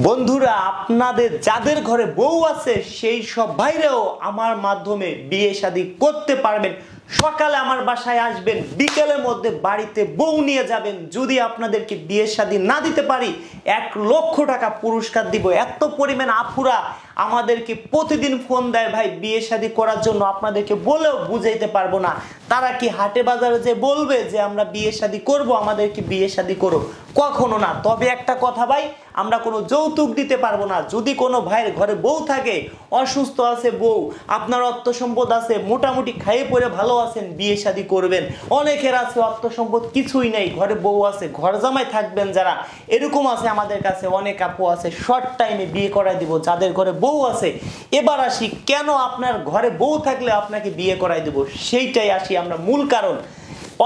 বন্ধুরা আপনাদের যাদের ঘরে বউ আছে সেই সব ভাইরাও আমার মাধ্যমে বিয়ে শাদী করতে পারবেন। সকালে আমার বাসায় আসবেন, বিকেলের মধ্যে বাড়িতে বউ নিয়ে যাবেন। যদি আপনাদেরকে বিয়ে শাদী না দিতে পারি 1,00,000 টাকা পুরস্কার দিব। এত পরিমাণ আফুরা আমাদেরকে প্রতিদিন ফোন দেয়, ভাই বিয়ে শাদী করার জন্য আপনাদেরকে বলেও বুঝাইতে পারবো না। তারা কি হাটে বাজারে যে বলবে যে আমরা বিয়ে শাদী করবো, আমাদেরকে বিয়ে শাদী করো? কখনো না। তবে একটা কথা ভাই, আমরা কোনো যৌতুক দিতে পারবো না। যদি কোনো ভাইয়ের ঘরে বউ থাকে, অসুস্থ আছে বউ, আপনার অর্থ সম্পদ আছে, মোটামুটি খাইয়ে পরে ভালো আছেন, বিয়ে শাদী করবেন। অনেকের আছে অর্থ সম্পদ কিছুই নেই, ঘরে বউ আছে, ঘর জামাই থাকবেন যারা, এরকম আছে আমাদের কাছে অনেক আপু আছে। শর্ট টাইমে বিয়ে করাই দিব যাদের ঘরে বউ আছে। এবার আসি কেন আপনার ঘরে বউ থাকলে আপনাকে বিয়ে করাই দিব, সেইটাই আসি আমরা মূল কারণ।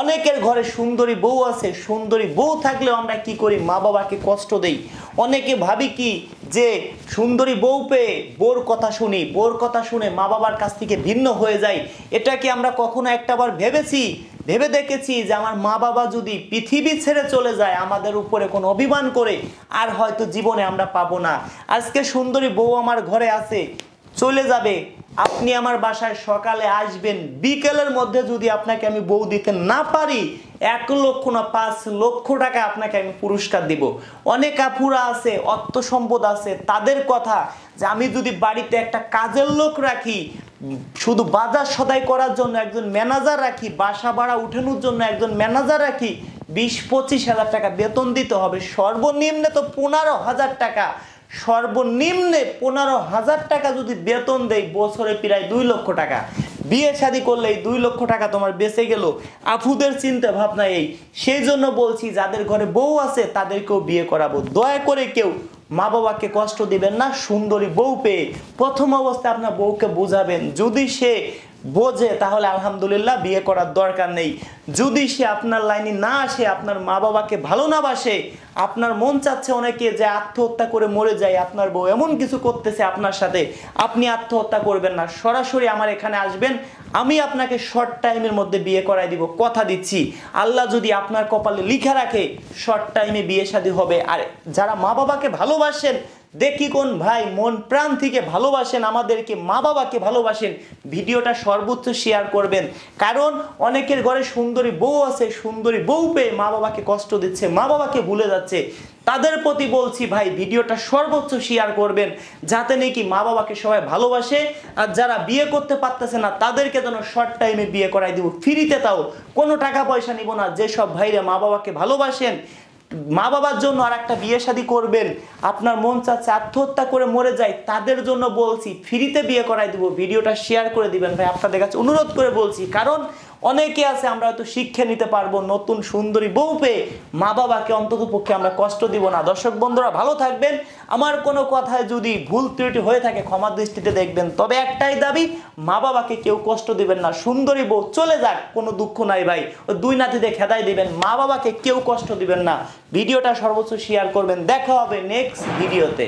অনেকের ঘরে সুন্দরী বউ আছে, সুন্দরী বউ থাকলেও আমরা কি করি, মা বাবাকে কষ্ট দেই। অনেকে ভাবি কি যে সুন্দরী বউ পেয়ে বোর কথা শুনি, বোর কথা শুনে মা বাবার কাছ থেকে ভিন্ন হয়ে যায়। এটা কি আমরা কখনো একটাবার ভেবেছি? ভেবে দেখেছি যে আমার মা বাবা যদি পৃথিবী ছেড়ে চলে যায়, আমাদের উপরে কোনো অভিমান করে, আর হয়তো জীবনে আমরা পাবো না। আজকে সুন্দরী বউ আমার ঘরে আছে, চলে যাবে, আপনি আমার বাসায় সকালে আসবেন, বিকেলের মধ্যে যদি আপনাকে আমি বউ দিতে না পারি 1,00,000 না 5,00,000 টাকা আপনাকে আমি পুরস্কার দিব। অনেক আপুরা আছে, অর্থ সম্পদ আছে, তাদের কথা যে আমি যদি বাড়িতে একটা কাজের লোক রাখি, শুধু বাজার সদাই করার জন্য একজন ম্যানেজার রাখি, বাসা ভাড়া উঠানোর জন্য একজন ম্যানেজার রাখি, 20-25 হাজার টাকা বেতন দিতে হবে। সর্বনিম্নে তো 15,000 টাকা, সর্বনিম্নে 15,000 টাকা যদি বেতন দেয়, বছরে প্রায় 2,00,000 টাকা। বিয়ে শাদী করলে এই 2,00,000 টাকা তোমার বেঁচে গেল। আফুদের চিন্তা ভাবনা এই। সেই জন্য বলছি যাদের ঘরে বউ আছে তাদেরকেও বিয়ে করাবো। দয়া করে কেউ মা বাবাকে কষ্ট দিবেন না। সুন্দরী বউ পেয়ে প্রথম অবস্থায় আপনার বউকে বোঝাবেন, যদি সে বোঝে তাহলে আলহামদুলিল্লাহ, বিয়ে করার দরকার নেই। যদি সে আপনার লাইনে না আসে, আপনার মা বাবাকে ভালো না বাসে, আপনার মন চাচ্ছে অনেকে যে আত্মহত্যা করে মরে যায়, আপনার বউ এমন কিছু করতেছে আপনার সাথে, আপনি আত্মহত্যা করবেন না। সরাসরি আমার এখানে আসবেন, আমি আপনাকে শর্ট টাইমের মধ্যে বিয়ে করাই দিব, কথা দিচ্ছি। আল্লাহ যদি আপনার কপালে লিখা রাখে, শর্ট টাইমে বিয়ে শাদী হবে। আর যারা মা বাবাকে ভালোবাসেন, দেখি কোন ভাই মন প্রাণ থেকে ভালোবাসেন আমাদেরকে, মা বাবাকে ভালোবাসেন, ভিডিওটা সর্বোচ্চ শেয়ার করবেন। কারণ অনেকের ঘরে সুন্দরী বউ আছে, সুন্দরী বউ পেয়ে মা বাবাকে কষ্ট দিচ্ছে, মা বাবাকে ভুলে যাচ্ছে। তাদের প্রতি বলছি ভাই ভিডিওটা সর্বোচ্চ শেয়ার করবেন, যাতে নাকি মা বাবাকে সবাই ভালোবাসে। আর যারা বিয়ে করতে পারতেছে না তাদেরকে যেন শর্ট টাইমে বিয়ে করাই দিব, ফ্রিতে, তাও কোনো টাকা পয়সা নিব না। যেসব ভাইরা মা বাবাকে ভালোবাসেন, মা বাবার জন্য আর একটা বিয়ে শাদী করবেন, আপনার মন চাচ্ছে আত্মহত্যা করে মরে যায়, তাদের জন্য বলছি ফ্রিতে বিয়ে করাই দিব। ভিডিওটা শেয়ার করে দিবেন ভাই, আপনাদের কাছে অনুরোধ করে বলছি। কারণ অনেকে আছে আমরা হয়তো শিক্ষা নিতে পারবো, নতুন সুন্দরী বউ পেয়ে মা বাবাকে অন্তত পক্ষে আমরা কষ্ট দিব না। দর্শক বন্ধুরা ভালো থাকবেন। আমার কোনো কথায় যদি ভুল ত্রুটি হয়ে থাকে ক্ষমার দৃষ্টিতে দেখবেন। তবে একটাই দাবি, মা বাবাকে কেউ কষ্ট দিবেন না। সুন্দরী বউ চলে যাক, কোনো দুঃখ নাই ভাই, ওই 2 নাতিতে খেদাই দিবেন, মা বাবাকে কেউ কষ্ট দিবেন না। ভিডিওটা সর্বোচ্চ শেয়ার করবেন। দেখা হবে নেক্সট ভিডিওতে।